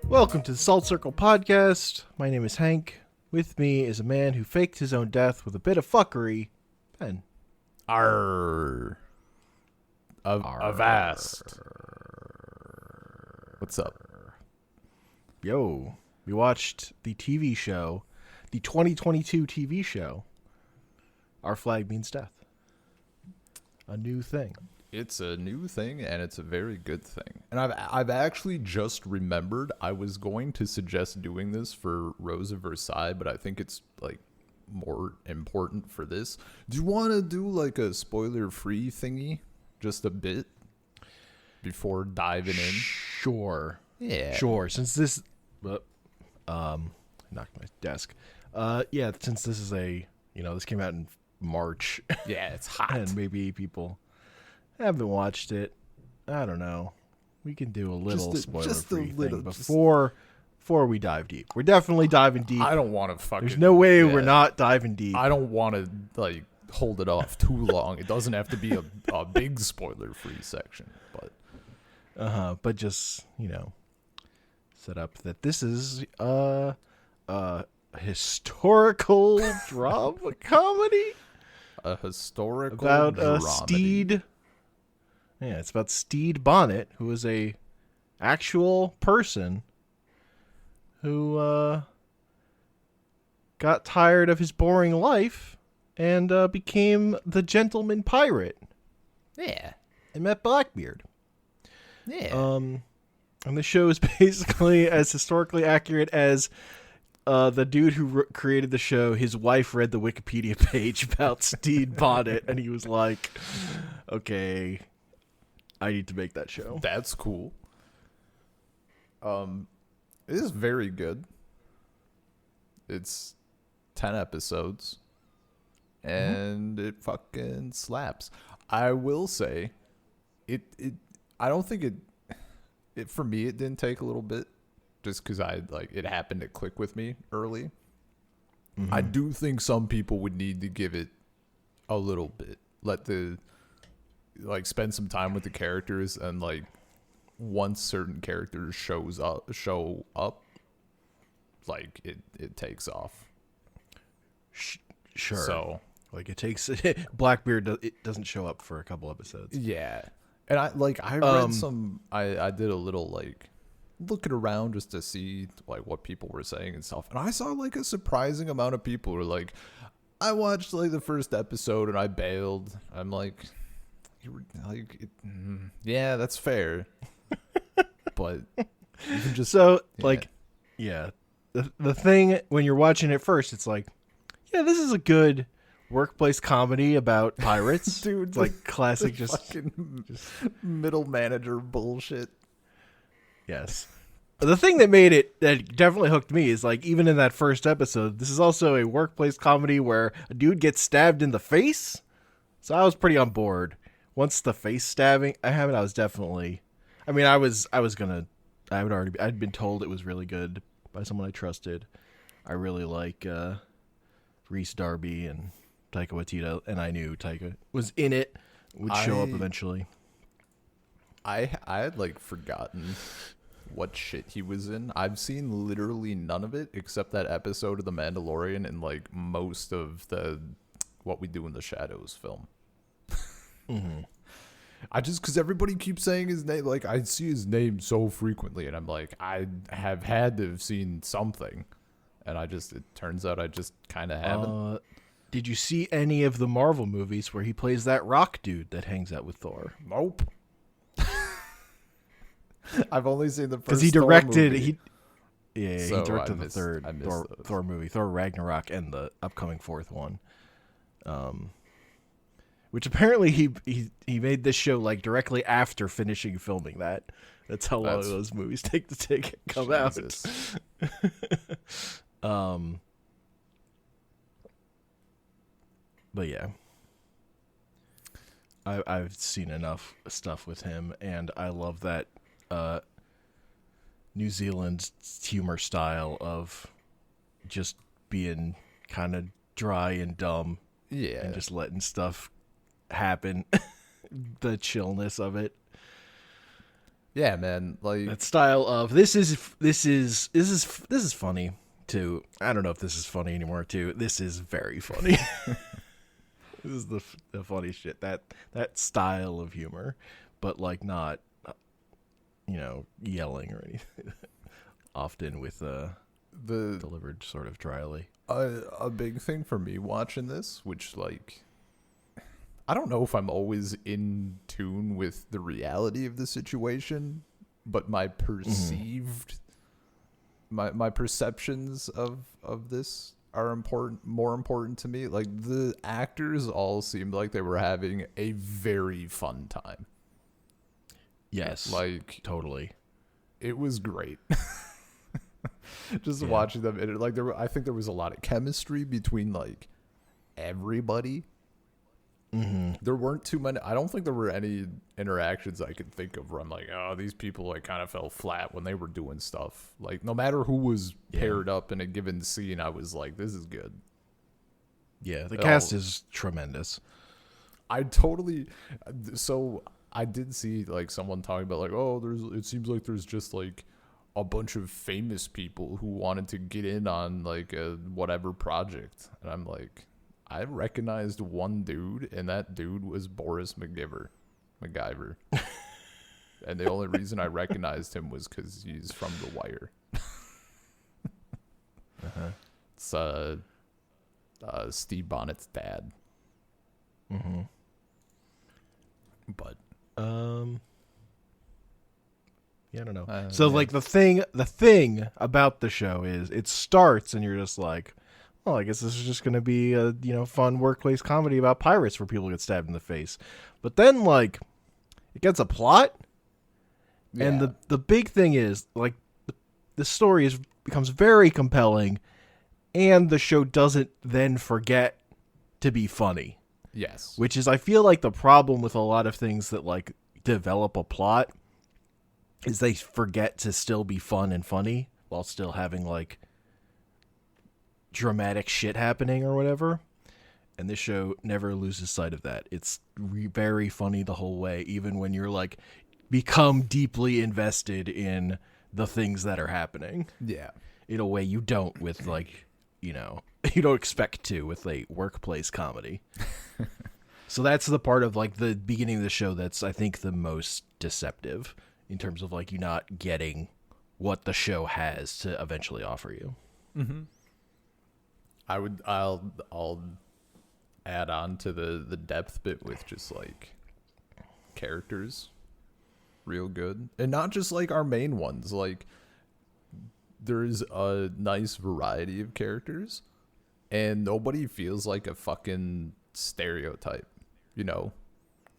Welcome to the Salt Circle Podcast. My name is Hank. With me is a man who faked his own death with a bit of fuckery, Ben. Arr. Avast. What's up? Yo, we watched the TV show, the 2022 TV show, Our Flag Means Death. A new thing. It's a new thing, and it's a very good thing. And I've actually just remembered I was going to suggest doing this for Rose of Versailles, but I think it's like more important for this. Do you want to do like a spoiler-free thingy, just a bit, before diving in? Sure. Yeah. Sure. Since this, knocked my desk. Since this is this came out in March. Yeah, it's hot. And maybe people haven't watched it. I don't know. We can do a little spoiler-free thing before we dive deep. We're definitely diving deep. I don't want to fucking... There's no way we're not diving deep. I don't want to, like, hold it off too long. It doesn't have to be a big spoiler-free section, but... But just, set up that this is a historical drama comedy. A historical about dramedy. Stede. Yeah, it's about Stede Bonnet, who is a actual person who got tired of his boring life and became the gentleman pirate. Yeah. And met Blackbeard. Yeah. And the show is basically as historically accurate as the dude who created the show. His wife read the Wikipedia page about Stede Bonnet, and he was like, "Okay, I need to make that show." That's cool. It is very good. It's 10 episodes, and it fucking slaps. I will say, it. I don't think it. For me, it didn't take a little bit, just because it happened to click with me early. Mm-hmm. I do think some people would need to give it a little bit, spend some time with the characters, and once certain characters show up, it takes off. Sure. So it takes Blackbeard. It doesn't show up for a couple episodes. Yeah, and I read some. I did a little looking around just to see what people were saying and stuff, and I saw a surprising amount of people were like, I watched the first episode and I bailed. I'm like, yeah, that's fair. But you can just the thing when you're watching it first, it's this is a good workplace comedy about pirates. Dude, it's classic just middle manager bullshit. Yes. The thing that definitely hooked me is even in that first episode, this is also a workplace comedy where a dude gets stabbed in the face. So I was pretty on board. Once the face stabbing happened, I was definitely, I'd been told it was really good by someone I trusted. I really like Rhy Darby and Taika Waititi, and I knew Taika was in it, would show up eventually. I had forgotten what shit he was in. I've seen literally none of it except that episode of The Mandalorian and most of the What We Do in the Shadows film. Mm-hmm. I just, because everybody keeps saying his name, I see his name so frequently, and I'm I have had to have seen something, and it turns out I just kind of haven't. Did you see any of the Marvel movies where he plays that rock dude that hangs out with Thor? Nope. I've only seen the first. Because he directed, Thor movie. he directed the third Thor movie, Thor Ragnarok, and the upcoming fourth one. Which apparently he made this show directly after finishing filming that. That's how long those movies take to come Jesus. out. But yeah, I've seen enough stuff with him, and I love that New Zealand humor style of just being kind of dry and dumb, and just letting stuff happen. The chillness of it. Yeah, man. Like That style of this is funny too. I don't know if this is funny anymore too. This is very funny. This is the funny shit. That style of humor, but like not, yelling or anything. Often with the delivered sort of dryly. A big thing for me watching this, which like, I don't know if I'm always in tune with the reality of the situation, but my perceived, my perceptions of this are more important to me. Like the actors all seemed like they were having a very fun time. Yes, like totally. It was great. Just watching them, and like I think there was a lot of chemistry between like everybody. There weren't too many. I don't think there were any interactions I could think of where I'm like, oh, these people like kind of fell flat when they were doing stuff. Like no matter who was paired up in a given scene, I was like, this is good. Yeah, the cast is tremendous. I did see like someone talking about like, oh, it seems like there's just like a bunch of famous people who wanted to get in on like a whatever project, and I'm like, I recognized one dude, and that dude was Boris MacGyver. And the only reason I recognized him was because he's from The Wire. It's Stede Bonnet's dad. But yeah, I don't know. So like the thing about the show is it starts and you're just like, well, I guess this is just going to be a, fun workplace comedy about pirates where people get stabbed in the face. But then like it gets a plot. Yeah. And the big thing is like the story becomes very compelling, and the show doesn't then forget to be funny. Yes. Which is, I feel like, the problem with a lot of things that like develop a plot is they forget to still be fun and funny while still having like dramatic shit happening or whatever. And this show never loses sight of that. It's very funny the whole way, even when you're like become deeply invested in the things that are happening. Yeah. In a way you don't with like, you don't expect to with a workplace comedy. So that's the part of like the beginning of the show that's, I think, the most deceptive in terms of like you not getting what the show has to eventually offer you. I'll add on to the depth bit with just like characters real good, and not just like our main ones. Like there's a nice variety of characters, and nobody feels like a fucking stereotype,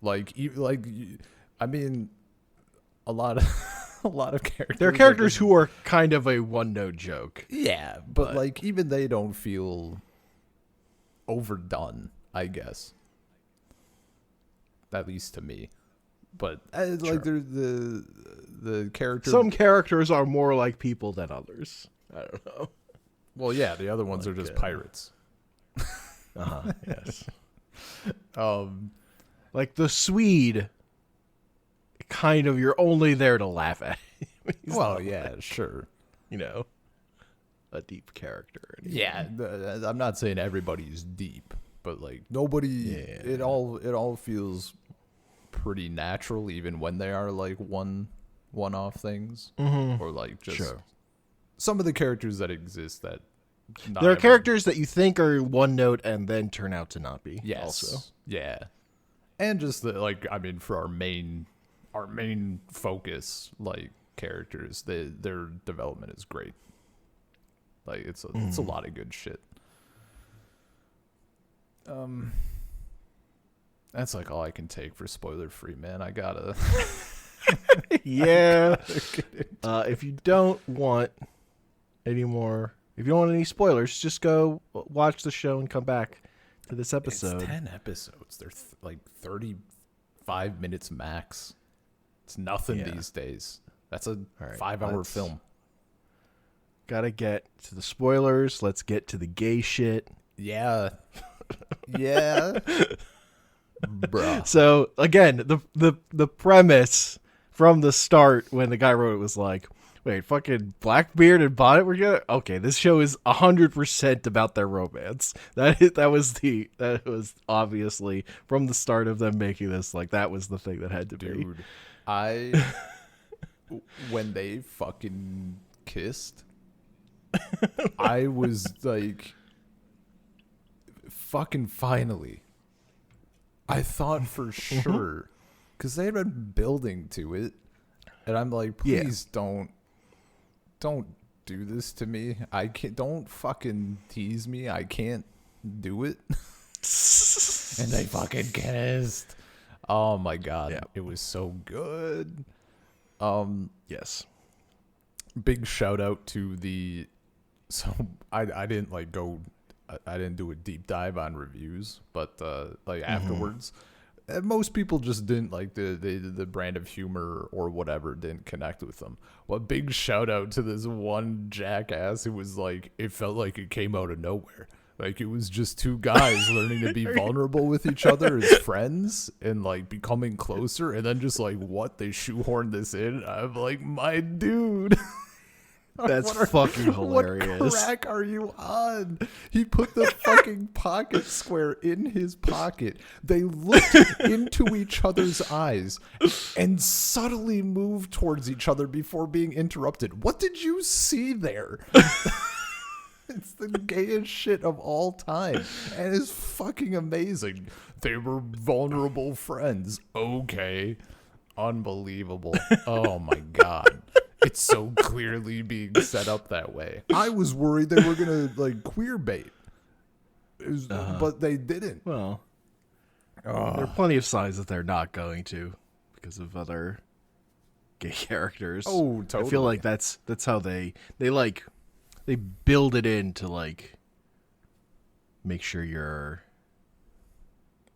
like I mean, a lot of characters. There are characters who are kind of a one-note joke. Yeah, but like even they don't feel overdone, I guess. At least to me. But like they're the character. Some characters are more like people than others. I don't know. Well, yeah, the other ones are just pirates. Yes. Like the Swede. Kind of, you're only there to laugh at him. Well, yeah, sure. A deep character. Yeah, I'm not saying everybody's deep, but like nobody. Yeah. It all feels pretty natural, even when they are like one-off things, or like just some of the characters that exist that. There are characters that you think are one note and then turn out to not be. Yes. Also. Yeah. And just for our main focus, like characters, their development is great. Like it's a lot of good shit. That's like all I can take for spoiler free, man. I gotta. Yeah. If you don't want any more. If you don't want any spoilers, just go watch the show and come back to this episode. It's 10 episodes. They're like 35 minutes max. It's nothing these days. That's a 5-hour film. Gotta get to the spoilers. Let's get to the gay shit. Yeah. Yeah. Bruh. So, again, the premise from the start when the guy wrote it was like, wait, fucking Blackbeard and Bonnet were together? Okay, this show is 100% about their romance. That was obviously from the start of them making this, like, that was the thing that had to be. Dude, when they fucking kissed, I was like, fucking finally. I thought for sure, because they had been building to it, and I'm like, please don't do this to me. I can't. Don't fucking tease me. I can't do it. And they fucking kissed. Oh my god, It was so good. Yes. Big shout out to the. So I didn't like go. I didn't do a deep dive on reviews, but like afterwards, most people just didn't like the brand of humor or whatever, didn't connect with them. Well, big shout out to this one jackass who was like, it felt like it came out of nowhere. Like, it was just two guys learning to be vulnerable with each other as friends and like becoming closer, and then just like, what, they shoehorned this in? I'm like, my dude. That's fucking hilarious. What crack are you on? He put the fucking pocket square in his pocket. They looked into each other's eyes and subtly moved towards each other before being interrupted. What did you see there? It's the gayest shit of all time. And it's fucking amazing. They were vulnerable friends. Okay. Unbelievable. Oh my god. It's so clearly being set up that way. I was worried they were gonna like queer bait, but they didn't. Well, there are plenty of signs that they're not going to because of other gay characters. Oh, totally. I feel like that's how they build it in to like make sure you're.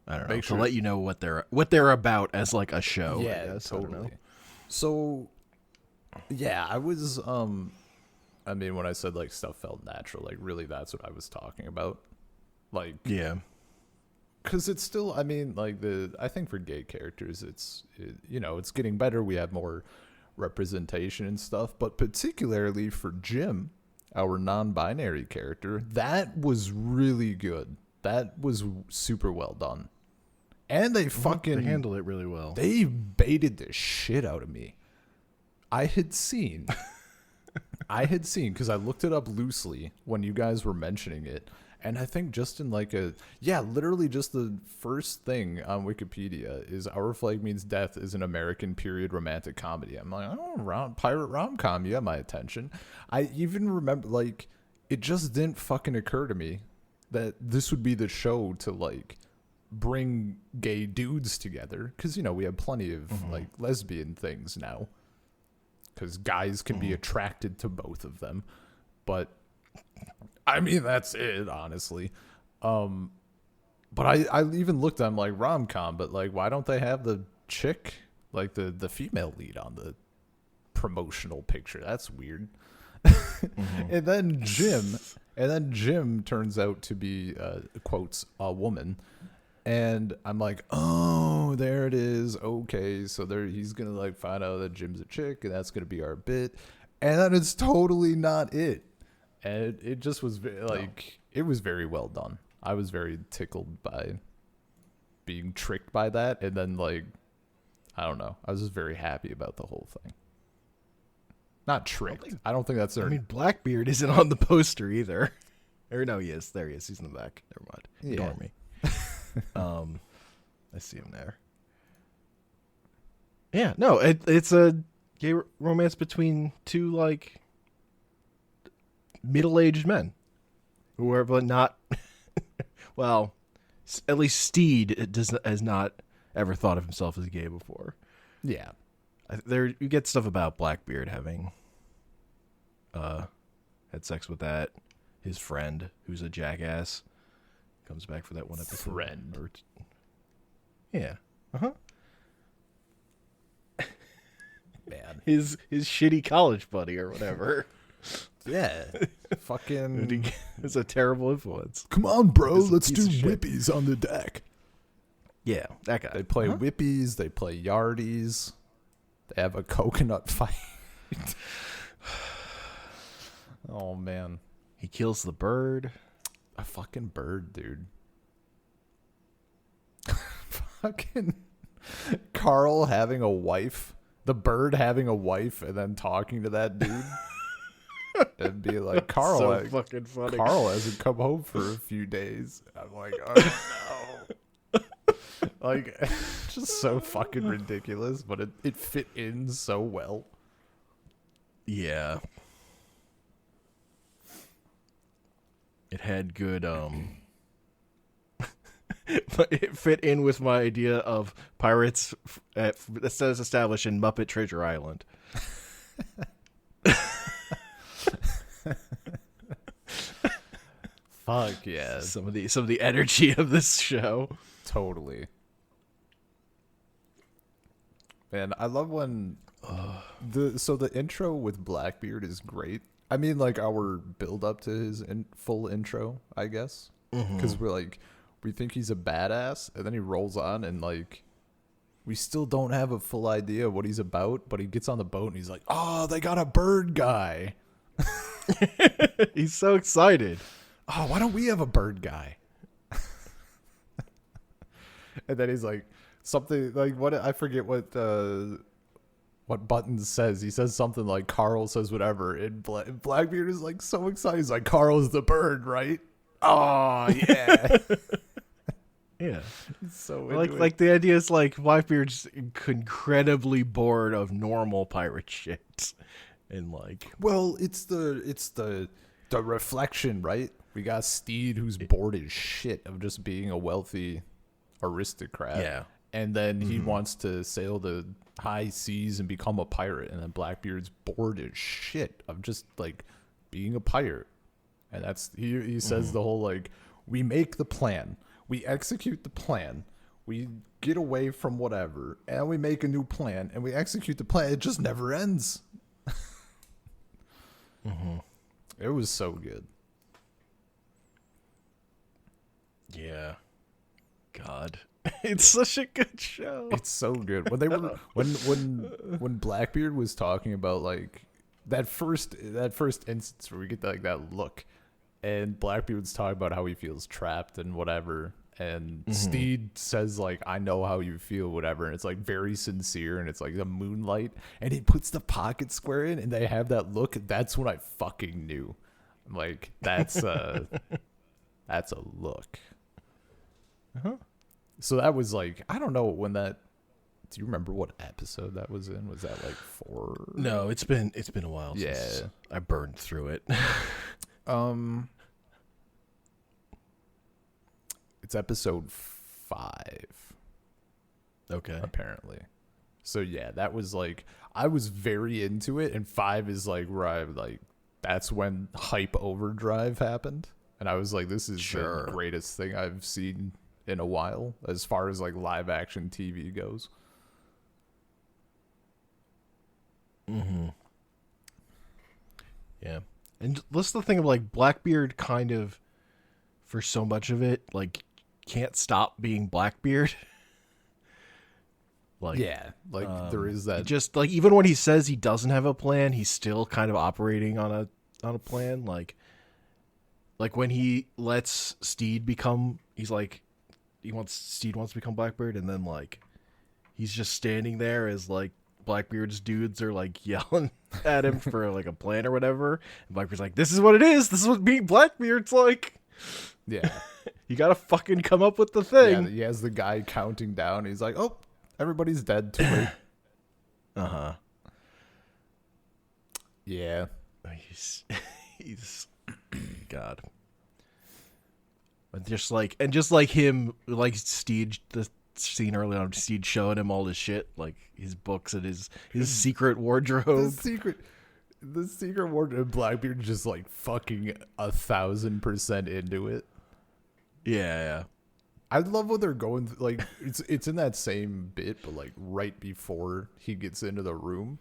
I don't know. To let you know what they're about as like a show. Yeah, I guess. totally. I don't know. So. Yeah, I was, I mean, when I said, like, stuff felt natural, like, really that's what I was talking about. Like, yeah. Because it's still, I mean, like, I think for gay characters, it's getting better. We have more representation and stuff. But particularly for Jim, our non-binary character, that was really good. That was super well done. And they handled it really well. They baited the shit out of me. I had seen, because I looked it up loosely when you guys were mentioning it, and I think just in like literally just the first thing on Wikipedia is Our Flag Means Death is an American period romantic comedy. I'm like, oh, pirate rom-com, you have my attention. I even remember, like, it just didn't fucking occur to me that this would be the show to, like, bring gay dudes together, because, we have plenty of, like, lesbian things now. Because guys can be attracted to both of them. But, I mean, that's it, honestly. But I even looked, I'm like, rom-com, but, like, why don't they have the chick, like, the female lead on the promotional picture? That's weird. And then Jim turns out to be, quotes, a woman. And I'm like, oh, there it is. Okay, so he's going to, like, find out that Jim's a chick, and that's going to be our bit. And then it's totally not it. And it just was, it was very well done. I was very tickled by being tricked by that. And then, like, I don't know. I was just very happy about the whole thing. Not tricked. I don't think that's their... I mean, Blackbeard isn't on the poster either. Or no, he is. There he is. He's in the back. Never mind. Ignore me. I see him there. Yeah, no, it's a gay romance between two, like, middle-aged men who are, but not. Well, at least Stede has not ever thought of himself as gay before. Yeah, you get stuff about Blackbeard having had sex with his friend who's a jackass. Comes back for that one episode. Friend. Yeah. Man. His shitty college buddy or whatever. Yeah. Fucking. It's a terrible influence. Come on, bro. Let's do whippies on the deck. Yeah, that guy. They play whippies. They play yardies. They have a coconut fight. Oh, man. He kills the bird. A fucking bird, dude. Fucking Carl having a wife. The bird having a wife and then talking to that dude. And be like, Carl, so fucking funny. Carl hasn't come home for a few days. I'm like, oh no. Like, just so fucking ridiculous, but it fit in so well. Yeah. It had good but it fit in with my idea of pirates that says established in Muppet Treasure Island. Fuck yeah. Some of the energy of this show. Totally. Man, I love when the intro with Blackbeard is great. I mean, like, our build up to his full intro, I guess, because we think he's a badass, and then he rolls on, and like, we still don't have a full idea of what he's about. But he gets on the boat, and he's like, "Oh, they got a bird guy." He's so excited. Oh, why don't we have a bird guy? And then he's like, something like, what, I forget what Buttons says. He says something like, Carl says whatever, and Blackbeard is like so excited. He's like, Carl's the bird, right? Oh yeah. Yeah. So like the idea is like Blackbeard's incredibly bored of normal pirate shit. And like, well, it's the reflection, right? We got Stede, who's bored as shit of just being a wealthy aristocrat. Yeah. And then he wants to sail the high seas and become a pirate. And then Blackbeard's bored as shit of just like being a pirate. And that's, he says the whole like, we make the plan, we execute the plan, we get away from whatever, and we make a new plan, and we execute the plan. It just never ends. It was so good. yeah. God. It's such a good show. It's so good. When they were when Blackbeard was talking about like that first instance where we get that look, and Blackbeard's talking about how he feels trapped and whatever, and Stede says like, I know how you feel, whatever, and it's like very sincere, and it's like the moonlight, and he puts the pocket square in, and they have that look. That's when I fucking knew, like, that's a look. So that was like, I don't know when that. Do you remember what episode that was in? Was that like 4? No, it's been a while since I burned through it. It's episode 5. Okay. Apparently. So yeah, that was like, I was very into it, and 5 is like where I like, that's when hype overdrive happened, and I was like, this is the greatest thing I've seen in a while as far as like live action TV goes. Yeah. And what's the thing of like Blackbeard kind of, for so much of it, like can't stop being Blackbeard. Like, yeah, like there is that. Just like, even when he says he doesn't have a plan, he's still kind of operating on a plan. Like when he lets Stede become, he's like, Stede wants to become Blackbeard, and then like he's just standing there as like Blackbeard's dudes are like yelling at him for like a plan or whatever, and Blackbeard's like, this is what it is, this is what being Blackbeard's like. Yeah. You gotta fucking come up with the thing. Yeah, he has the guy counting down. He's like, oh, everybody's dead. Too late. Yeah. He's God. And just like him, like Stede, the scene early on, Stede showing him all his shit, like his books and his secret wardrobe. The secret wardrobe. Blackbeard just like fucking 1,000% into it. Yeah. I love what they're going through. Like it's in that same bit, but like right before he gets into the room,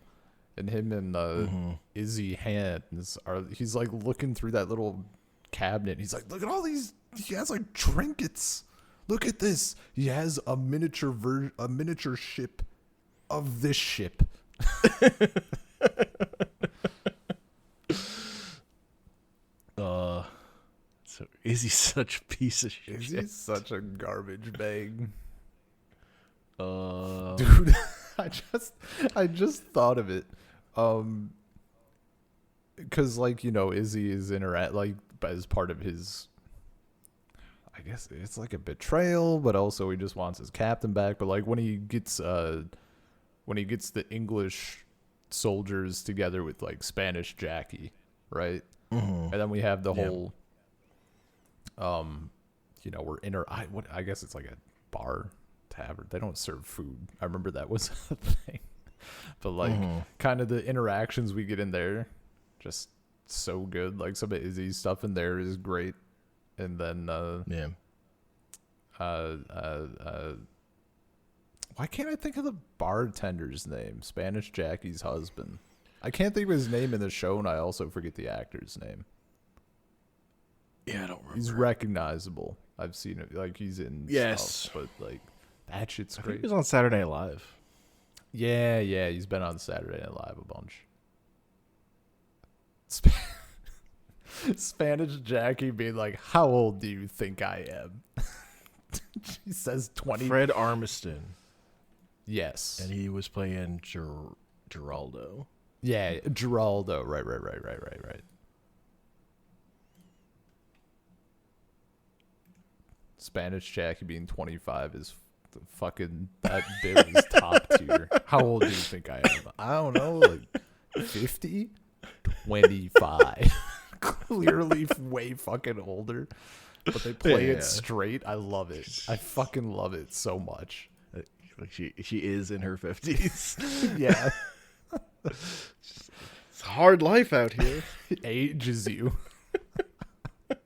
and him and Izzy Hands are. He's like looking through that little cabinet. He's like, look at all these. He has like trinkets. Look at this. He has a miniature ship of this ship. So is he such a piece of shit? Is he such a garbage bag? Uh, Dude, I just thought of it. Because like, Izzy is like as part of his, I guess it's like a betrayal, but also he just wants his captain back. But like when he gets the English soldiers together with like Spanish Jackie, right? And then we have the whole I guess it's like a bar tavern. They don't serve food. I remember that was a thing. But like kind of the interactions we get in there, just so good. Like some of Izzy's stuff in there is great. And then why can't I think of the bartender's name? Spanish Jackie's husband. I can't think of his name in the show, and I also forget the actor's name. Yeah, I don't remember. He's recognizable. I've seen it. Like, he's in stuff, but, like, that shit's great. He was on Saturday Night Live. Yeah, he's been on Saturday Night Live a bunch. Spanish Jackie being like, how old do you think I am? She says 20. Fred Armiston. Yes. And he was playing Geraldo. Yeah, Geraldo. Right. Spanish Jackie being 25 is fucking, that bit is top tier. How old do you think I am? I don't know, like 50? 25. Clearly way fucking older. But they play it straight. I love it. I fucking love it so much. Like she is in her 50s. Yeah. It's a hard life out here. It ages you. Oh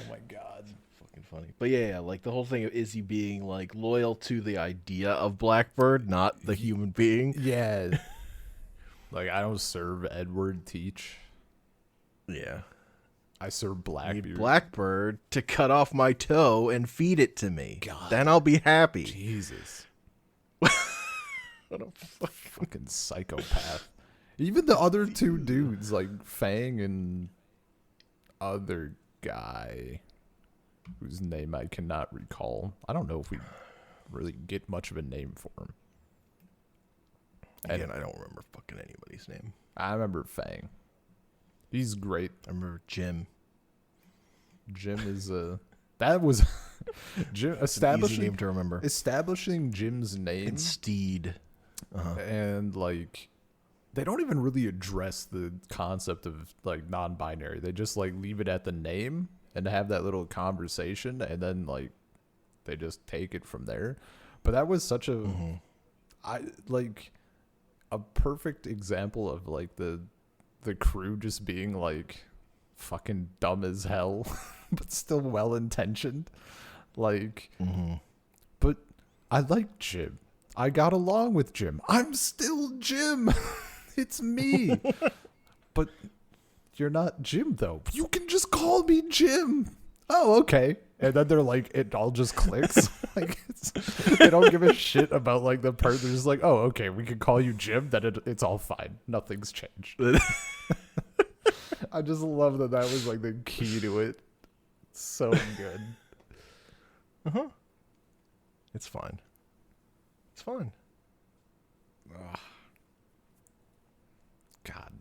my god. Fucking funny. But yeah, like the whole thing of Izzy being like loyal to the idea of Blackbeard, not the human being. Yeah. Like, I don't serve Edward Teach. Yeah. I serve Blackbeard. I need Blackbeard to cut off my toe and feed it to me. God. Then I'll be happy. Jesus. What a fucking psychopath. Even the other two dudes, like Fang and other guy whose name I cannot recall. I don't know if we really get much of a name for him. Again, I don't remember fucking anybody's name. I remember Fang. He's great. I remember Jim. Jim is that was Jim establishing easy name to remember. Establishing Jim's name And Stede. And like they don't even really address the concept of like non-binary. They just like leave it at the name and have that little conversation, and then like they just take it from there. But that was such a a perfect example of like the crew just being like fucking dumb as hell but still well intentioned. Like but I like Jim. I got along with Jim. I'm still Jim. It's me. But you're not Jim though. You can just call me Jim. Oh, okay. And then they're like, it all just clicks. Like they don't give a shit about like the part. They're just like, oh, okay, we can call you Jim. Then it's all fine. Nothing's changed. I just love that was like the key to it. So good. It's fine. It's fine. Ugh. God.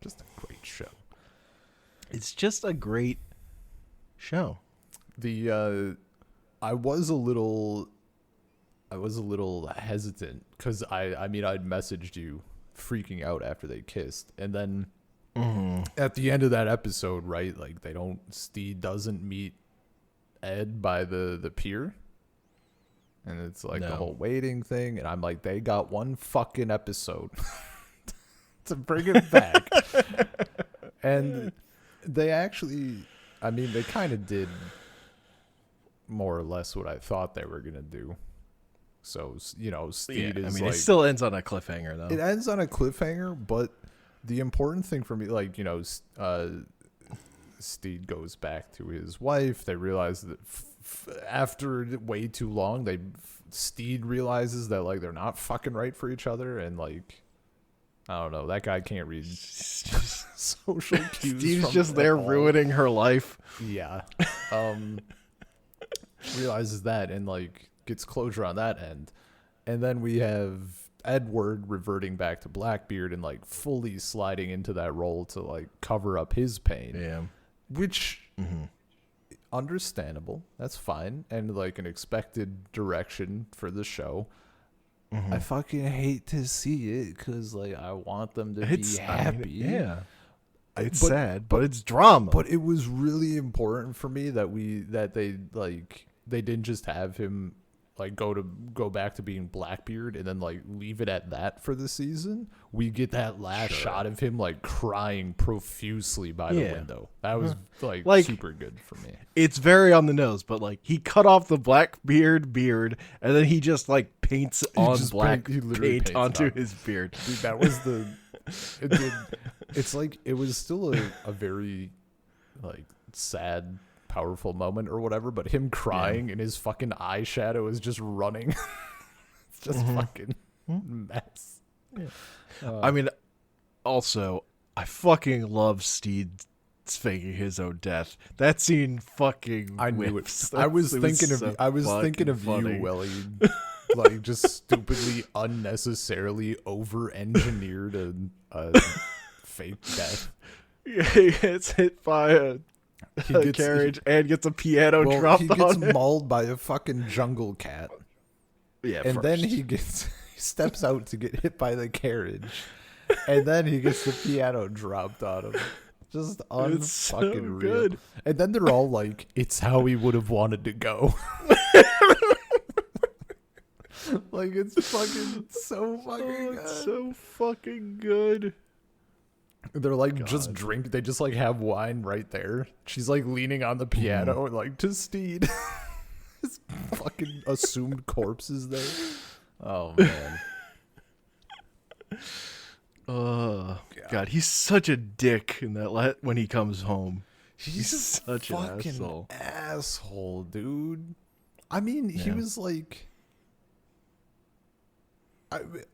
Just a great show. It's just a great show. I was a little hesitant because I mean I'd messaged you freaking out after they kissed, and then at the end of that episode, right, like Stede doesn't meet Ed by the pier, and it's like the whole waiting thing, and I'm like, they got one fucking episode to bring it back. And they actually, I mean, they kind of did more or less what I thought they were gonna do. So, Stede is, I mean, it still ends on a cliffhanger, though. It ends on a cliffhanger, but the important thing for me, like, Stede goes back to his wife. They realize that after way too long, Stede realizes that like they're not fucking right for each other, and like I don't know, that guy can't read social cues. Steve's just there ruining her life. Yeah. Realizes that and like gets closure on that end. And then we have Edward reverting back to Blackbeard and like fully sliding into that role to like cover up his pain. Yeah. Which understandable. That's fine. And like an expected direction for the show. I fucking hate to see it because like I want them to be happy. It's sad, but it's drama. But it was really important for me that they didn't just have him like go back to being Blackbeard and then like leave it at that for the season. We get that last shot of him like crying profusely by the window. That was like super good for me. It's very on the nose, but like he cut off the Blackbeard beard and then he just like paints paint onto his beard. Dude, that was it's like it was still a very like sad, powerful moment or whatever, but him crying and his fucking eyeshadow is just running. It's just fucking mess. I mean, also, I fucking love Stede faking his own death. That scene fucking I knew whips. it. I was thinking of you, Willie. Like just stupidly, unnecessarily over-engineered a fake death. Yeah, he gets hit by a carriage and gets a piano dropped on him. He gets mauled by a fucking jungle cat. Yeah, and then he steps out to get hit by the carriage, and then he gets the piano dropped on him. Just unfucking real. And then they're all like, "It's how he would have wanted to go." Like it's fucking so fucking good. It's so fucking good. They're like just drink. They just like have wine right there. She's like leaning on the piano, like to Stede. His fucking assumed corpse is there. Oh man. God, he's such a dick in that when he comes home. He's such an asshole. Asshole, dude. I mean, he was like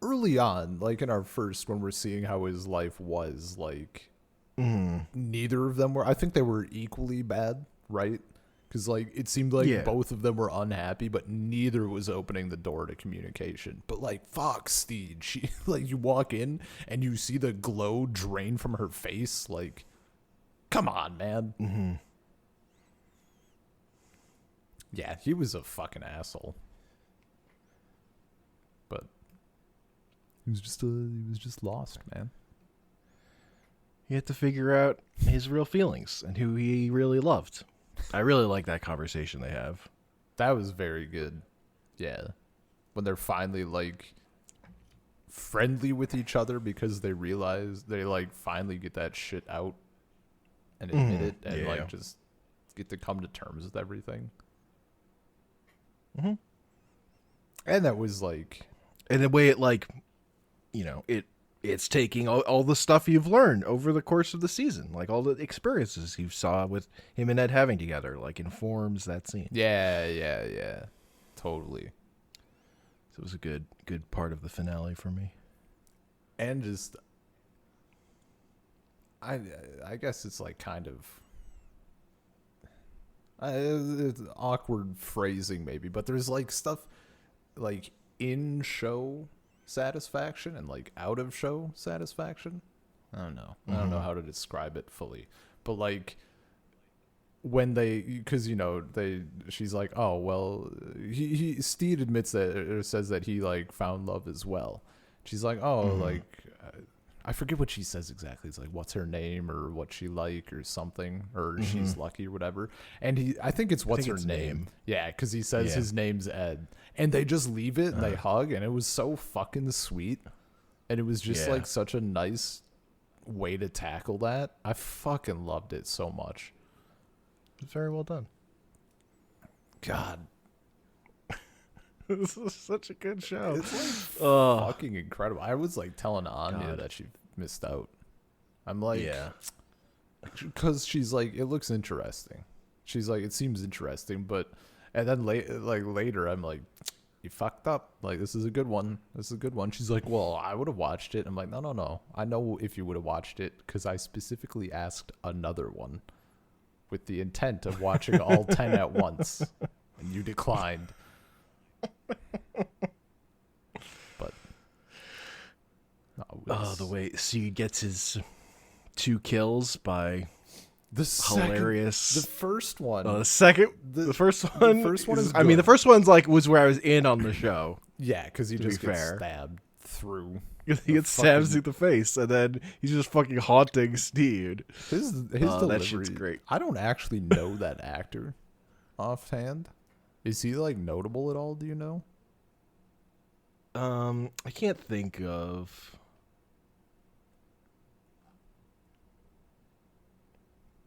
early on, like in our first, when we're seeing how his life was, like neither of them were. I think they were equally bad, right? Because like it seemed like both of them were unhappy, but neither was opening the door to communication. But like, fuck, Stede, she like you walk in and you see the glow drain from her face. Like, come on, man. Yeah, he was a fucking asshole. But he was just lost, man. He had to figure out his real feelings and who he really loved. I really like that conversation they have. That was very good. Yeah. When they're finally like friendly with each other because they realize they like finally get that shit out and admit it and like just get to come to terms with everything. And that was like, and the way it like, you know, it's taking all the stuff you've learned over the course of the season, like all the experiences you saw with him and Ed having together, like informs that scene. Yeah. Totally. So it was a good part of the finale for me. And just, I guess it's like kind of, it's awkward phrasing maybe, but there's like stuff like in show satisfaction and like out of show satisfaction. I don't know how to describe it fully, but like when because you know she's like, oh well, Stede admits that or says that he like found love as well. She's like, oh like I forget what she says exactly. It's like, what's her name or what she like or something, or she's lucky or whatever. And I think it's what's her name. Yeah, because he says his name's Ed. And they just leave it and they hug, and it was so fucking sweet. And it was just like such a nice way to tackle that. I fucking loved it so much. It's very well done. God. This is such a good show. It's like fucking incredible. I was like telling Anya that she missed out. I'm like, because she's like, it looks interesting. She's like, it seems interesting, and then later, I'm like, you fucked up. Like, this is a good one. This is a good one. She's like, well, I would have watched it. I'm like, no. I know if you would have watched it because I specifically asked another one with the intent of watching all 10 at once, and you declined. But the way Stede gets his 2 kills by the hilarious. The first one. The first one. The first one is. I mean, the first one's like was where I was in on the show. Yeah, because he just gets fair. stabbed through. He gets stabbed through the face, and then he's just fucking haunting Stede. His delivery. That shit's great. I don't actually know that actor offhand. Is he like notable at all? Do you know? I can't think of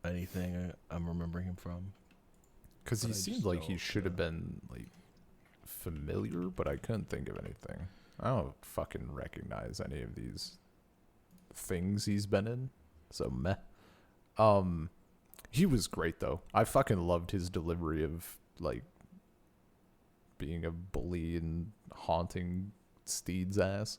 anything I'm remembering him from. Because he seemed like he should have been like familiar, but I couldn't think of anything. I don't fucking recognize any of these things he's been in. So meh. He was great though. I fucking loved his delivery of like being a bully and haunting Stede's ass.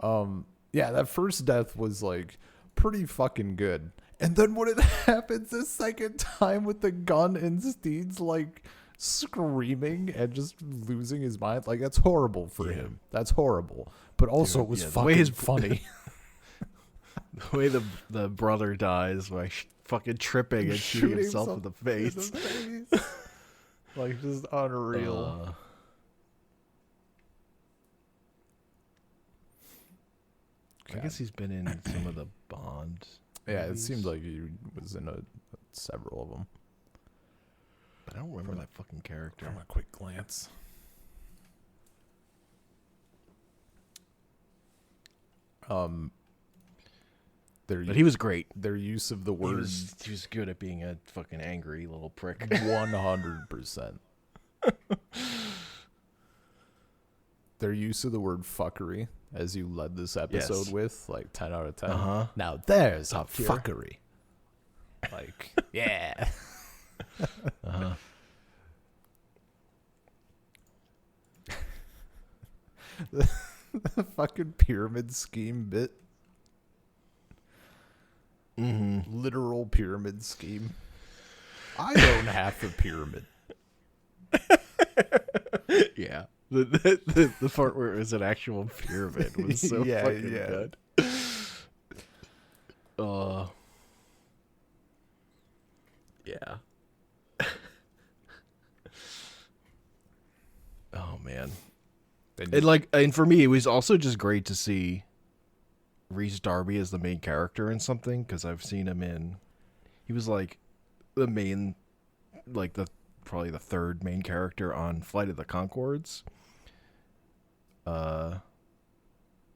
Yeah, that first death was like pretty fucking good. And then when it happens the second time with the gun and Stede's like screaming and just losing his mind, like that's horrible for him. That's horrible. But also it was fucking funny. The way the brother dies by fucking tripping and shooting himself in the face. Like just unreal. I guess he's been in some of the Bond. Yeah, it seemed like he was in several of them. But I don't remember that fucking character. From a quick glance. But he was great. Their use of the word. He was good at being a fucking angry little prick. 100%. Their use of the word fuckery, as you led this episode with, like 10 out of 10. Now there's a fuckery. Like, yeah. The fucking pyramid scheme bit. Literal pyramid scheme. I own half a pyramid. Yeah. The part where it was an actual pyramid was so fucking good. Yeah. Oh man. And for me, it was also just great to see Rhy Darby as the main character in something, because I've seen him in. He was like the main, like probably the third main character on Flight of the Conchords.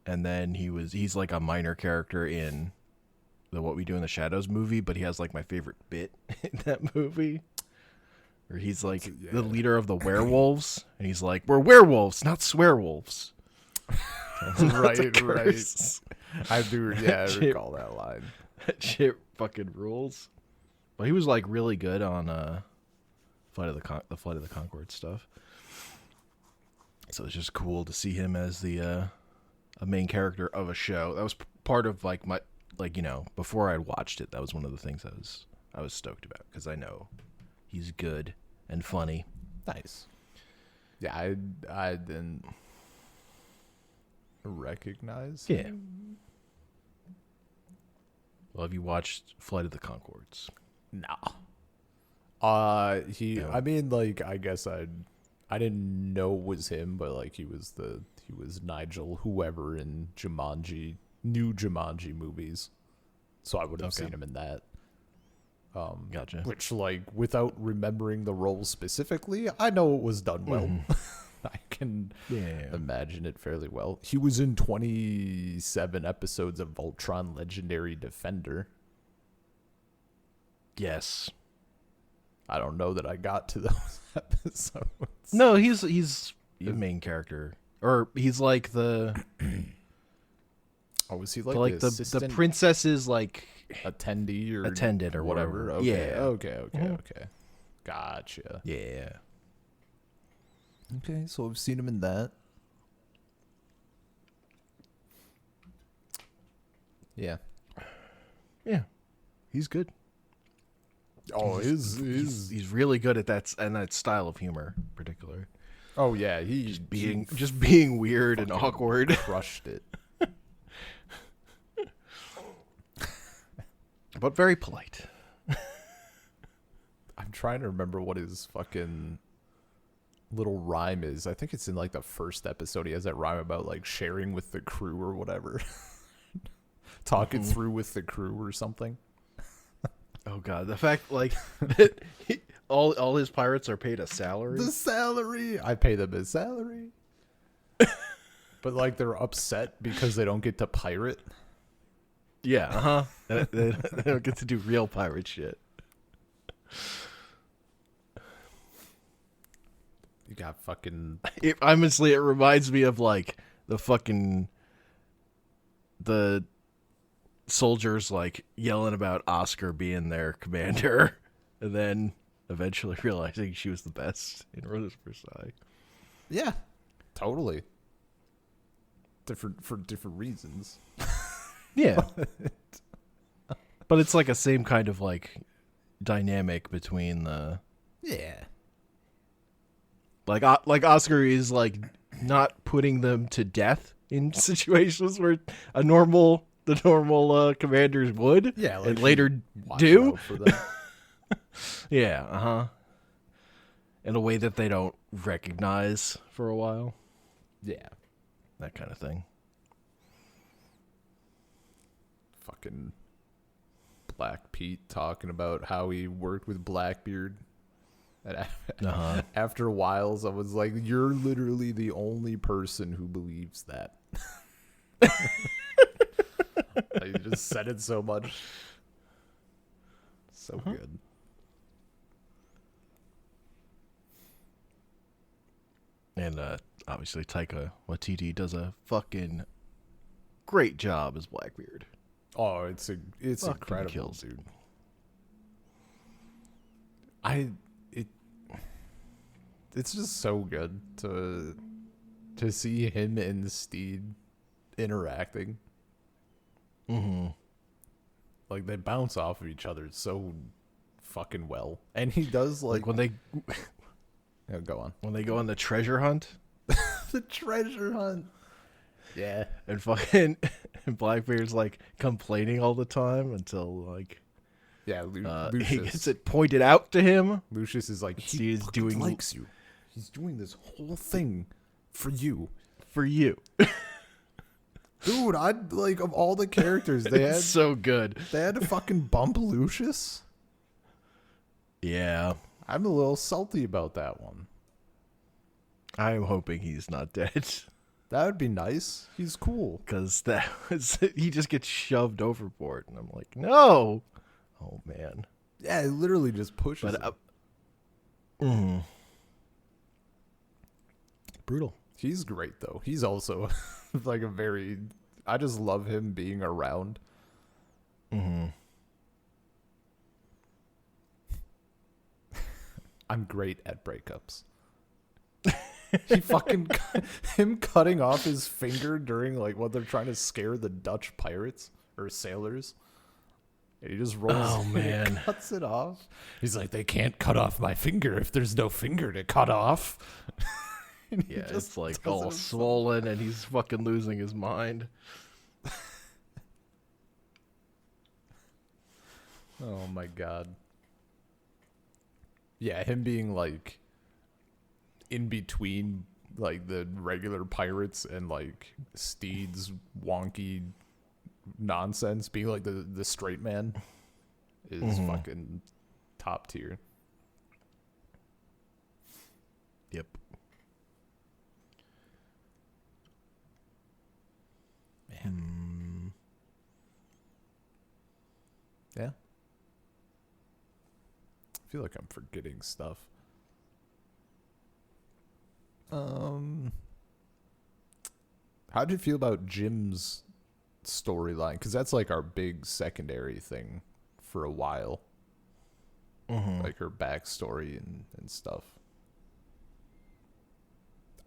And then he's like a minor character in the What We Do in the Shadows movie, but he has like my favorite bit in that movie. Where he's like the leader of the werewolves, and he's like, "We're werewolves, not swearwolves." Right. I do, I recall that line. That shit fucking rules. But he was like really good on the Flight of the Conchords stuff. So it's just cool to see him as the a main character of a show. That was part of like my before I watched it. That was one of the things I was stoked about, because I know he's good and funny. Nice. Yeah, I didn't recognize him. Well, have you watched Flight of the Conchords? No. I mean, like, I guess I didn't know it was him, but like he was Nigel whoever in new Jumanji movies. So I would have seen him in that. Gotcha. Which, like, without remembering the role specifically, I know it was done well. I can imagine it fairly well. He was in 27 episodes of Voltron Legendary Defender. Yes. I don't know that I got to those episodes. No, he's the main character. Or he's like the... Oh, was he like the princess's, like... attendee or attendant or whatever. Okay, Yeah. okay. Gotcha. Yeah. Okay, so I've seen him in that. Yeah. Yeah. He's good. Oh, He's really good at that style of humor in particular. Oh yeah, he Just being weird and fucking awkward. crushed it. But very polite. I'm trying to remember what his fucking little rhyme is. I think it's in like the first episode. He has that rhyme about like sharing with the crew or whatever. Talking through with the crew or something. Oh god, the fact like that all his pirates are paid a salary. The salary. I pay them a salary. But like they're upset because they don't get to pirate. Yeah, they don't get to do real pirate shit. You got fucking Honestly, it reminds me of like the soldiers like yelling about Oscar being their commander, and then eventually realizing she was the best in Rose Versailles. yeah, totally. For different reasons. Yeah, but it's like a same kind of like dynamic between the like Oscar is like not putting them to death in situations where the normal commanders would, Yeah, like and later watch do. out for them. Yeah, in a way that they don't recognize for a while, Yeah. that kind of thing. Fucking Black Pete talking about how he worked with Blackbeard. And after a while, I was like, you're literally the only person who believes that. He just said it so much. So good. And obviously Taika Waititi does a fucking great job as Blackbeard. Oh, it's Fucking incredible, kills. dude. It's just so good to see him and Stede interacting. Mm-hmm. Like they bounce off of each other so fucking well, and he does Like when they Yeah, go on. when they go on the treasure hunt, The treasure hunt. Yeah. and fucking and Blackbeard's like complaining all the time until like Yeah, he Lucius. gets it pointed out to him. Lucius is like, He he is fucking doing- likes you. He's doing this whole thing for you. For you. Dude, I'd like of all the characters they had It's so good. they had to fucking bump Lucius. Yeah. I'm a little salty about that one. I'm hoping he's not dead. That would be nice. He's cool. Because he just gets shoved overboard. And I'm like, no. Oh, man. Yeah, it literally just pushes But him. Brutal. He's great though. He's also like I just love him being around. Mm-hmm. I'm great at breakups. He fucking him cutting off his finger during like when they're trying to scare the Dutch pirates or sailors. And he just rolls. Oh, and man. cuts it off. He's like, they can't cut off my finger if there's no finger to cut off. And he Yeah, just it's like does all it himself. swollen and he's fucking losing his mind. Oh my god. Yeah, him being like in between like the regular pirates and like Stede's wonky nonsense, being like the straight man is fucking top tier. Yep. Man. Yeah. I feel like I'm forgetting stuff. How do you feel about Jim's storyline, because that's like our big secondary thing for a while. Like her backstory and stuff.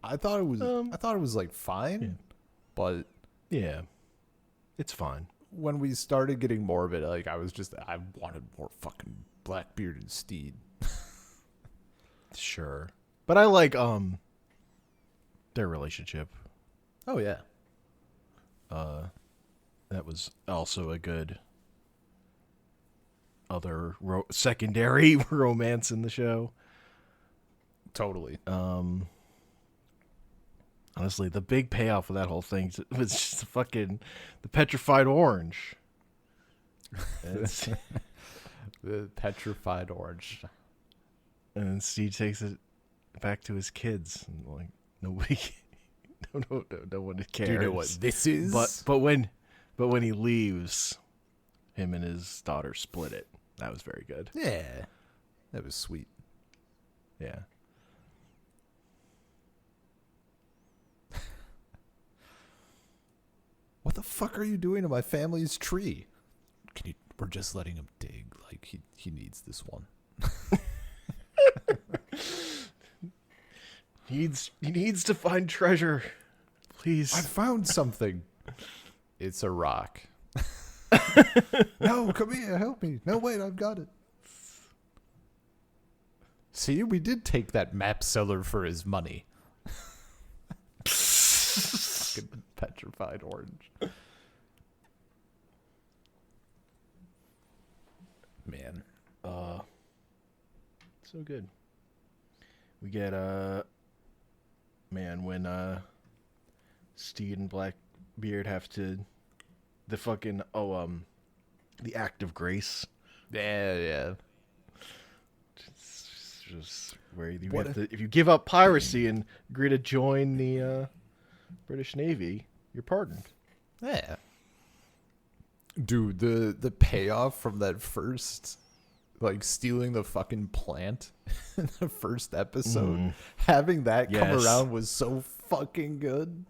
I thought it was like fine, but yeah, it's fine. When we started getting more of it, like I wanted more fucking Blackbeard and Stede. Sure, but I like their relationship. Oh yeah, that was also a good other secondary romance in the show. totally. Honestly, the big payoff of that whole thing was just the petrified orange. The petrified orange. And Steve takes it back to his kids, and like nobody, no one cares. Do you know what this is? But when he leaves, him and his daughter split it. That was very good. Yeah, that was sweet. Yeah. What the fuck are you doing to my family's tree? We're just letting him dig. Like he needs this one. He needs to find treasure. Please. I found something. It's a rock. No, come here, help me. No, wait, I've got it. See, we did take that map seller for his money. Fucking petrified orange. Man. So good. We get when Stede and Blackbeard have to the act of grace. Yeah. It's just where if you give up piracy and agree to join the British Navy, you're pardoned. Yeah. Dude, the payoff from that first, like, stealing the fucking plant in the first episode, having that come around was so fucking good.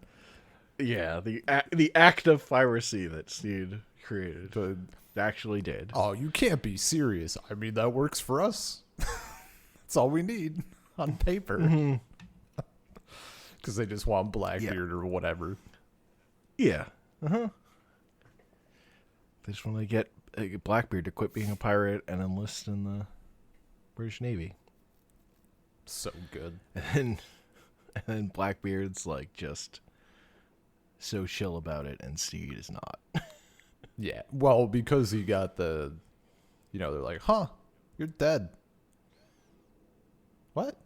Yeah, the act of piracy that Stede created actually did. Oh, you can't be serious. I mean, that works for us. That's all we need on paper. Because they just want Blackbeard or whatever. Yeah. They just want to get Blackbeard to quit being a pirate and enlist in the British Navy. So good. And then Blackbeard's like just so chill about it, and Stede is not. Yeah. Well, because he got they're like, huh, you're dead. What?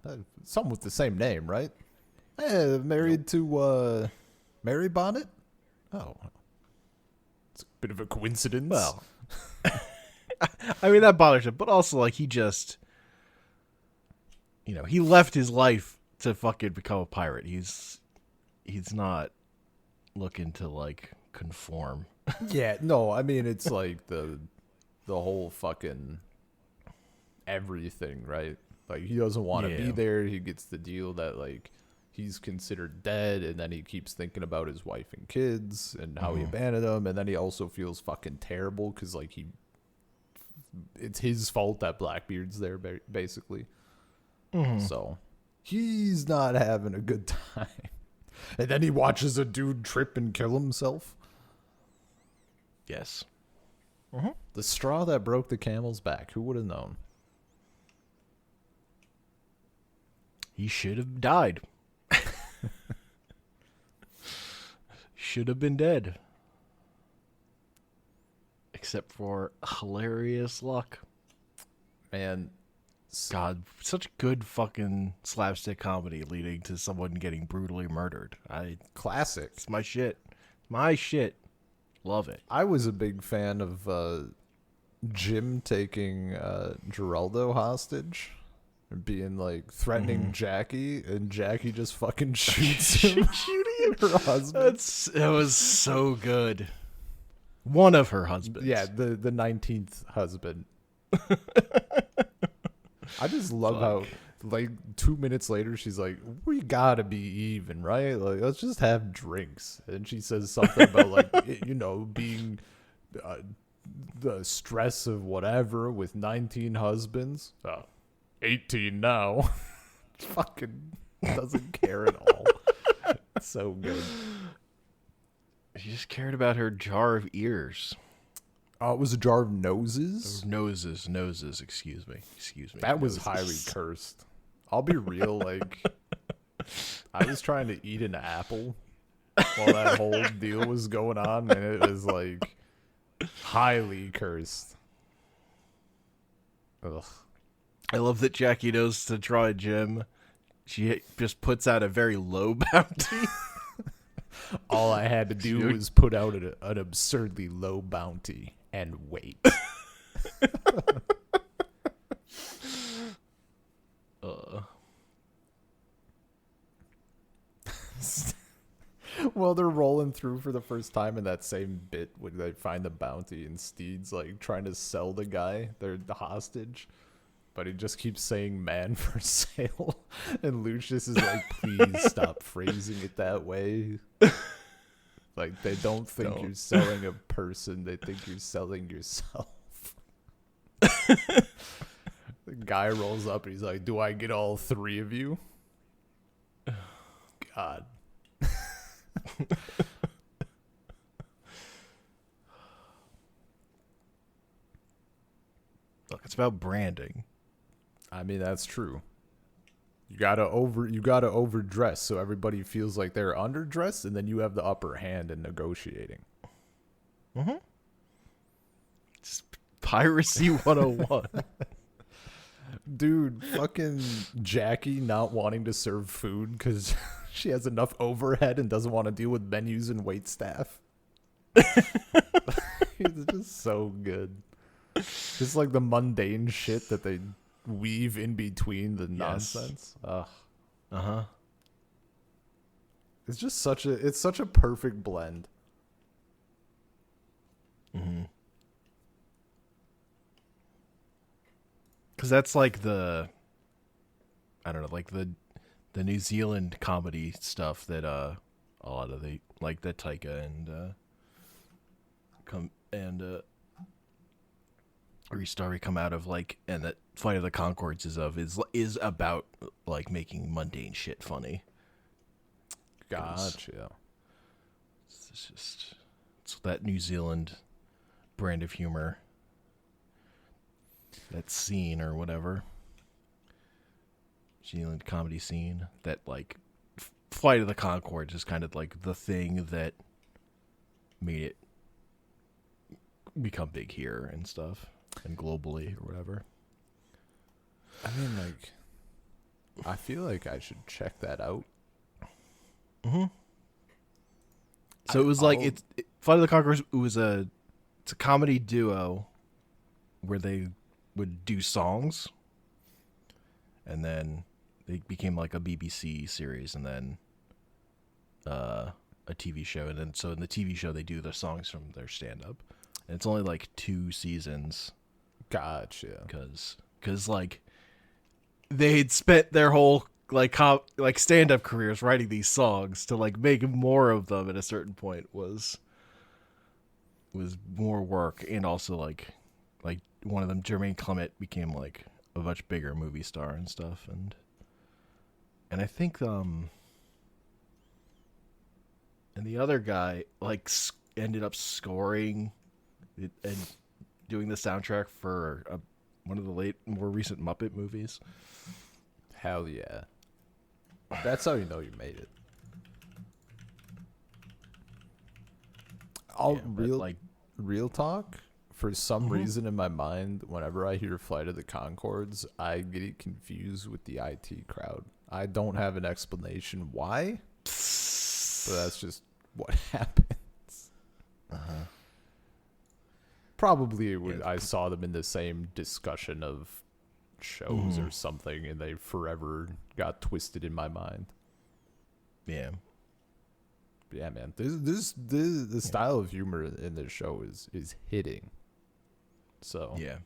Someone with the same name, right? Married to Rhy Bonnet? Oh. It's a bit of a coincidence. Well, I mean, that bothers him, but also, like, he just, he left his life to fucking become a pirate. He's not looking to, like, conform. Yeah, no, I mean, it's like the whole fucking everything, right? Like, he doesn't want to be there. He gets the deal that, like, he's considered dead, and then he keeps thinking about his wife and kids and how he abandoned them, and then he also feels fucking terrible because, like, it's his fault that Blackbeard's there, basically. So he's not having a good time. And then he watches a dude trip and kill himself. Yes. The straw that broke the camel's back. Who would have known? He should have died. Should have been dead. Except for hilarious luck. Man. God, such good fucking slapstick comedy leading to someone getting brutally murdered. Classic. It's my shit. My shit. Love it. I was a big fan of Jim taking Geraldo hostage and being like threatening Jackie, and Jackie just fucking shoots him. Shooting her husband. It was so good. One of her husbands. Yeah, the 19th husband. I just love how like 2 minutes later, she's like, "We gotta be even, right? Like, let's just have drinks." And she says something about like, being the stress of whatever with 19 husbands. 18 now. Fucking doesn't care at all. It's so good. She just cared about her jar of ears. Oh, it was a jar of noses? Noses, excuse me. That was highly cursed. I'll be real, like, I was trying to eat an apple while that whole deal was going on, and it was, like, highly cursed. Ugh. I love that Jackie knows to draw a gem. She just puts out a very low bounty. All I had to do was put out an absurdly low bounty and wait. Well, they're rolling through for the first time in that same bit when they find the bounty, and Stede's like trying to sell the guy, the hostage, but he just keeps saying "man for sale," and Lucius is like, "Please stop phrasing it that way." Like, they don't think you're selling a person; they think you're selling yourself. The guy rolls up and he's like, "Do I get all three of you?" God. Look, it's about branding. I mean, that's true. You gotta overdress so everybody feels like they're underdressed, and then you have the upper hand in negotiating. Mm-hmm. It's Piracy 101. Dude, fucking Jackie not wanting to serve food because she has enough overhead and doesn't want to deal with menus and wait staff. It's just so good. Just like the mundane shit that they weave in between the nonsense. Ugh. Uh-huh. It's just such a perfect blend. Mm-hmm. Because that's like the New Zealand comedy stuff that a lot of the like that Taika and Rhy Darby come out of, like, and that Flight of the Conchords is about like making mundane shit funny. Gotcha. It's that New Zealand brand of humor. That scene or whatever. New Zealand comedy scene. That, like, Flight of the Conchords is kind of like the thing that made it become big here and stuff. And globally or whatever. I mean, like, I feel like I should check that out. Mm-hmm. So it was like Flight of the Conchords. It's a comedy duo where they would do songs, and then they became like a BBC series, and then a TV show, and then so in the TV show they do the songs from their stand-up, and it's only like 2 seasons. Gotcha. Because like they'd spent their whole like stand-up careers writing these songs, to like make more of them at a certain point was more work, and also like one of them, Jermaine Clement, became like a much bigger movie star and stuff, and I think and the other guy like ended up scoring it and doing the soundtrack for one of the more recent Muppet movies. Hell yeah. That's how you know you made it. Real talk, for some reason in my mind, whenever I hear Flight of the Conchords, I get it confused with the IT crowd. I don't have an explanation why, but that's just what happens. Uh-huh. Probably I saw them in the same discussion of shows or something, and they forever got twisted in my mind. Yeah. Yeah, man. The style of humor in this show is hitting. So yeah,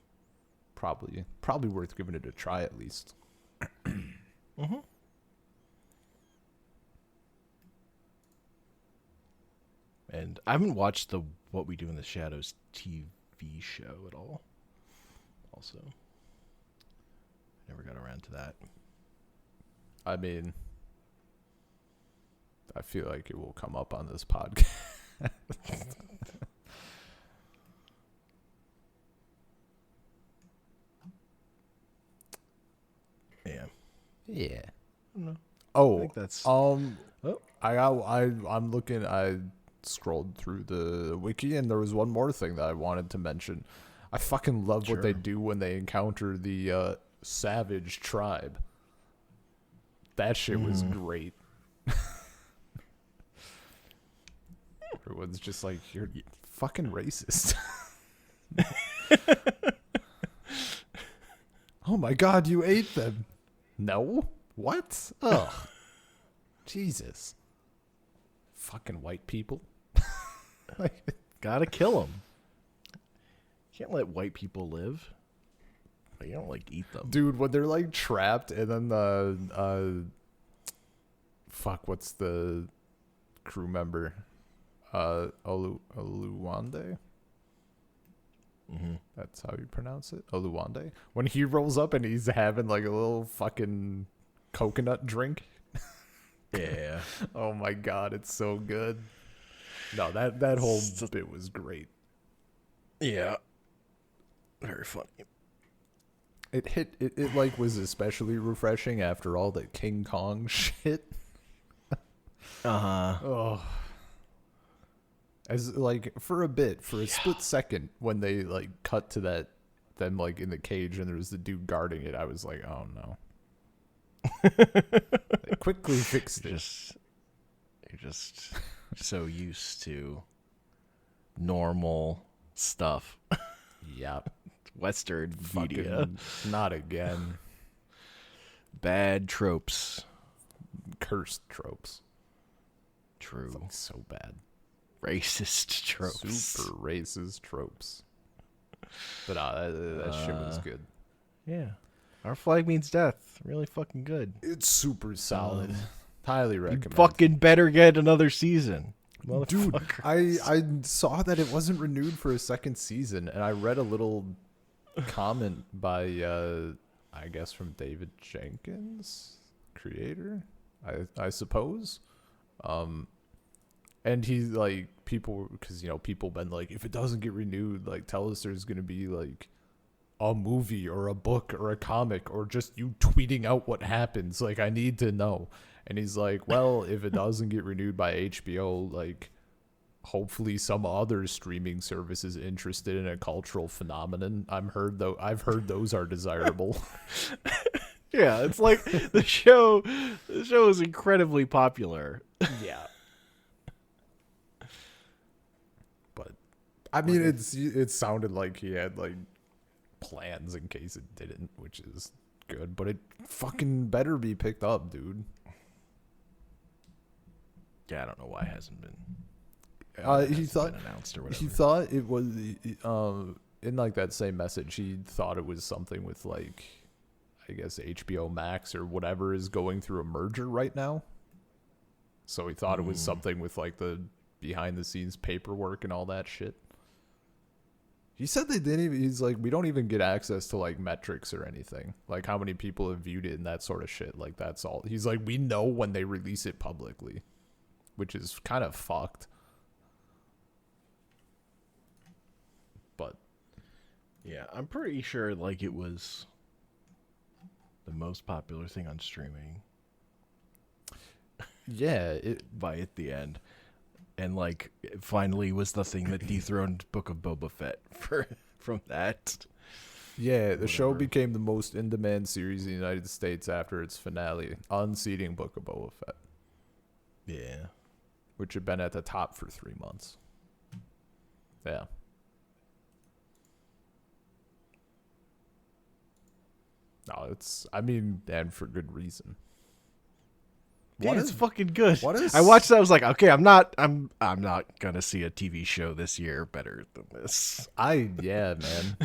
probably worth giving it a try at least. Mm-hmm. And I haven't watched the What We Do in the Shadows TV show at all. Also, never got around to that. I mean, I feel like it will come up on this podcast. Yeah. Yeah. No. Oh, I think that's. I'm looking. I scrolled through the wiki, and there was one more thing that I wanted to mention. I fucking love what they do when they encounter the savage tribe. That shit was great. Everyone's just like, you're fucking racist. Oh my god, you ate them. No? What? Ugh. Jesus. Fucking white people. Gotta kill them. Can't let white people live. But you don't like eat them. Dude, when they're like trapped and then the fuck, what's the crew member? Oluwande? Mm-hmm. That's how you pronounce it? Oluwande? When he rolls up and he's having like a little fucking coconut drink. Yeah. Oh my god, it's so good. No, that whole bit was great. Yeah. Very funny. It like was especially refreshing after all the King Kong shit. Uh-huh. Oh. As like for a split second when they like cut to them like in the cage and there's the dude guarding it, I was like, oh no. They quickly fixed it. You're just so used to normal stuff. Yep. Western Fucking media. Not again. Bad tropes. Cursed tropes. True. Like, so bad. Racist tropes. Super racist tropes. But that shit was good. Yeah. Our flag means death. Really fucking good. It's super solid. Highly recommend. You fucking better get another season. Dude, I saw that it wasn't renewed for a second season, and I read a little comment by, I guess from David Jenkins, creator, I suppose. And he's like, people, because, people been like, if it doesn't get renewed, like, tell us there's going to be, like, a movie or a book or a comic or just you tweeting out what happens. Like, I need to know. And he's like, well, if it doesn't get renewed by HBO, like, hopefully some other streaming service is interested in a cultural phenomenon. I've heard those are desirable. Yeah, it's like the show is incredibly popular. Yeah. But I mean, it sounded like he had like plans in case it didn't, which is good, but it fucking better be picked up, dude. Yeah, I don't know why it hasn't been. He thought announced or whatever. He thought it was in like that same message. He thought it was something with like, I guess HBO Max or whatever is going through a merger right now. So he thought it was something with like the behind the scenes paperwork and all that shit. He said they didn't even. He's like, we don't even get access to like metrics or anything, like how many people have viewed it and that sort of shit. Like that's all. He's like, we know when they release it publicly, which is kind of fucked. But yeah, I'm pretty sure like it was the most popular thing on streaming. Yeah, by at the end. And like it finally was the thing that dethroned Book of Boba Fett from that. Yeah, the show became the most in-demand series in the United States after its finale, unseating Book of Boba Fett. Yeah. Which had been at the top for 3 months. Yeah. No, and for good reason. Yeah, it's fucking good. I watched that. I was like, okay, I'm not gonna see a TV show this year better than this. Yeah, man.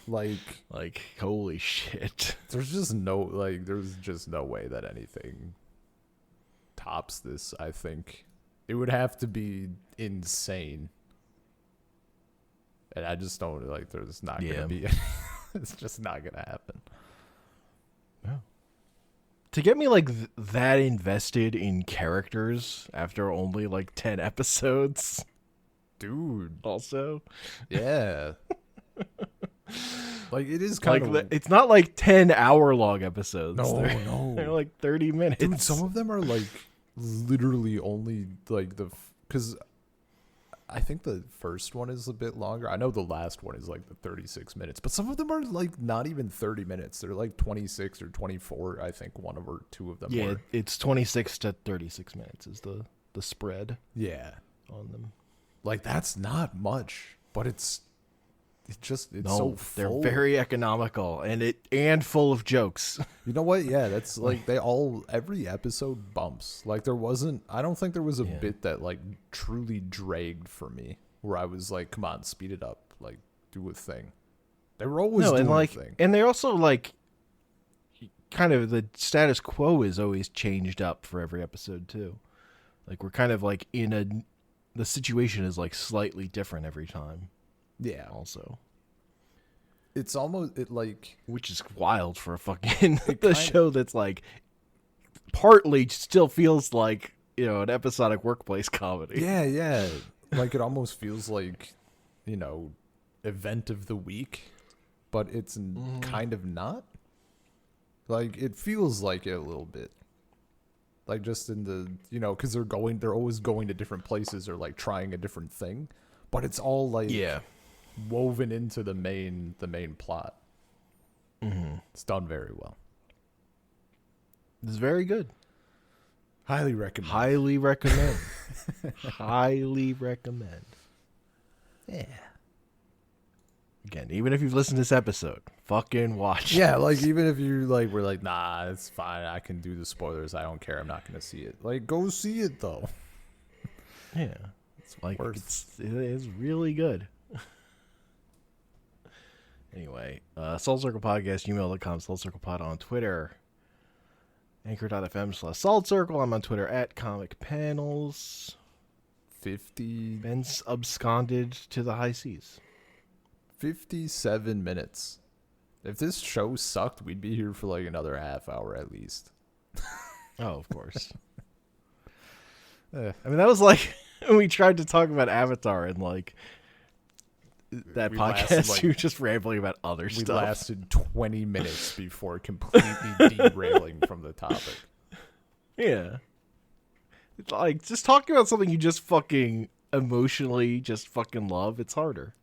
Like, holy shit. There's just no way that anything tops this. I think it would have to be insane, and I just don't like. There's not gonna be. It's just not gonna happen. Yeah. To get me like that invested in characters after only like 10 episodes, dude. Also, yeah. Like, it is kind like, of. it's not like 10-hour-long episodes. No, they're like 30 minutes. Dude, some of them are like literally only like because I think the first one is a bit longer. I know the last one is like the 36 minutes, but some of them are like not even 30 minutes. They're like 26 or 24. I think one or two of them. Yeah, were. it's 26 to 36 minutes is the spread. Yeah, on them. Like, that's not much, but it's so full. They're very economical and full of jokes. You know what? Yeah, that's like every episode bumps. Like, I don't think there was a bit that like truly dragged for me where I was like, come on, speed it up, like, do a thing. They were always doing a thing. And they also like kind of the status quo is always changed up for every episode too. Like, we're kind of like the situation is like slightly different every time. Yeah. Also, it's almost which is wild for a fucking show that's like partly still feels like, you know, an episodic workplace comedy. Yeah. Like, it almost feels like, you know, event of the week, but it's kind of not. Like, it feels like it a little bit. Like, just in the, you know, because they're always going to different places or like trying a different thing, but it's all like woven into the main plot. It's done very well. It's very good. Highly recommend. Highly recommend. Highly recommend. Yeah. Again, even if you've listened to this episode, fucking watch. Yeah, like, even if you like were like, nah, it's fine, I can do the spoilers, I don't care, I'm not gonna see it. Like, go see it though. Yeah, it's like it is really good. Anyway, Soul Circle Podcast, gmail.com, Soul Circle Pod on Twitter, anchor.fm/Soul Circle. I'm on Twitter at Comic Panels. 50. Ben's absconded to the high seas. 57 minutes. If this show sucked, we'd be here for like another half hour at least. Oh, of course. I mean, that was like when we tried to talk about Avatar and like that podcast, you were just rambling about other stuff. We lasted 20 minutes before completely derailing from the topic. Yeah. It's like, just talking about something you just fucking emotionally just fucking love, it's harder.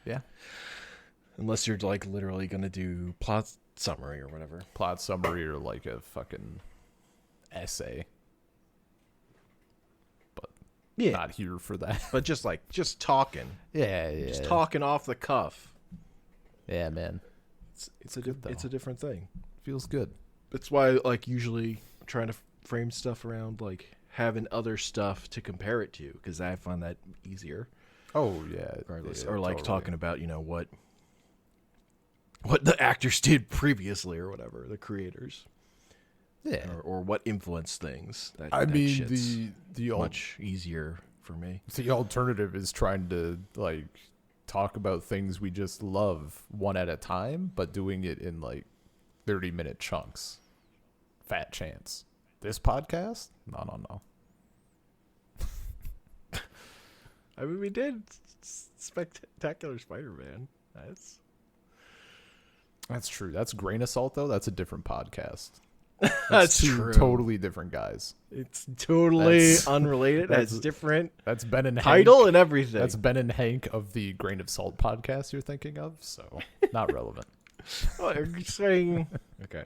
Yeah. Unless you're like literally going to do plot summary or whatever. Plot summary or like a fucking essay. But not here for that. But just talking. Yeah. Just talking off the cuff. Yeah, man. It's a different thing. Feels good. That's why like usually I'm trying to frame stuff around like having other stuff to compare it to, because I find that easier. Oh yeah, regardless, yeah, or like totally. talking about, you know, what the actors did previously or whatever, the creators, or what influenced things. The much easier for me. The alternative is trying to like talk about things we just love one at a time, but doing it in like 30-minute chunks. Fat chance. This podcast? No. I mean, we did Spectacular Spider-Man. That's true. That's Grain of Salt, though. That's a different podcast. That's true. Totally different guys. It's totally unrelated. That's different. That's Ben and title Hank. And everything. That's Ben and Hank of the Grain of Salt podcast you're thinking of. So not relevant. Well, you're saying okay.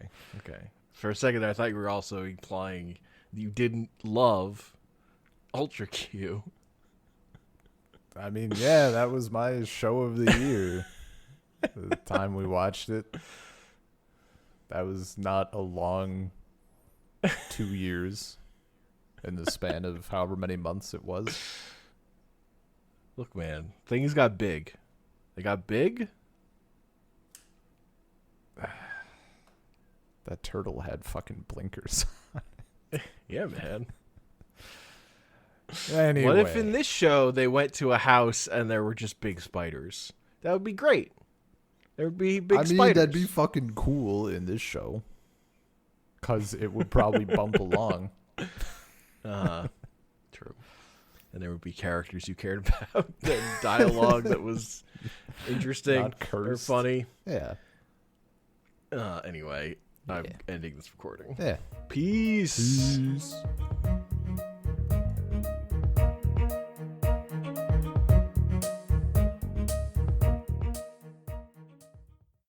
For a second, I thought you were also implying you didn't love Ultra Q. I mean, yeah, that was my show of the year. The time we watched it. That was not a long 2 years in the span of however many months it was. Look, man, things got big. They got big, that turtle had fucking blinkers. Yeah, man. Anyway. What if in this show they went to a house and there were just big spiders? That would be great. There would be big spiders. That'd be fucking cool in this show. Because it would probably bump along. True. And there would be characters you cared about. And dialogue that was interesting Not cursed. or funny. Yeah. Anyway, I'm ending this recording. Yeah. Peace. Peace.